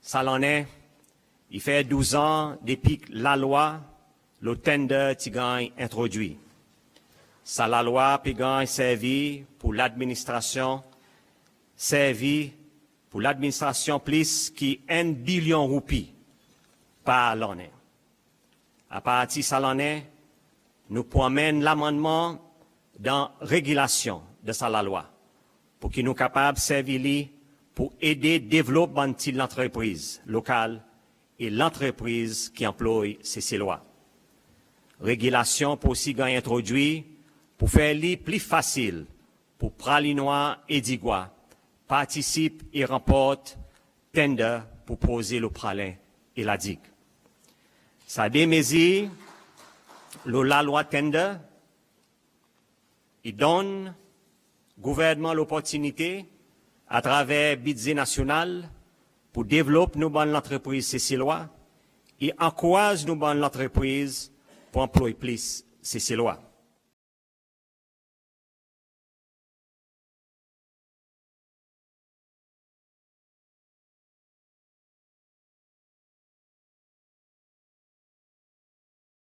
Ça l'en est. Il fait 12 ans depuis la loi, le tender Tigagne introduit. Ça la loi Tigagne servi pour l'administration, plus qui 1 billion de roupies par l'année. À partir de ça l'année, nous promènons l'amendement dans régulation de ça la loi pour qu'il nous capables de servir pour aider le développement de l'entreprise locale et l'entreprise qui emploie ces lois. Régulation pour aussi introduit pour faire les plus facile pour Pralinois et Digua participe et remporte tender pour poser le pralin et la digue. Ça démesure la loi tender, il donne au gouvernement l'opportunité à travers budget national pour développer nos bonnes entreprises cécilois et encourage nos bonnes entreprises pour employer plus cécilois.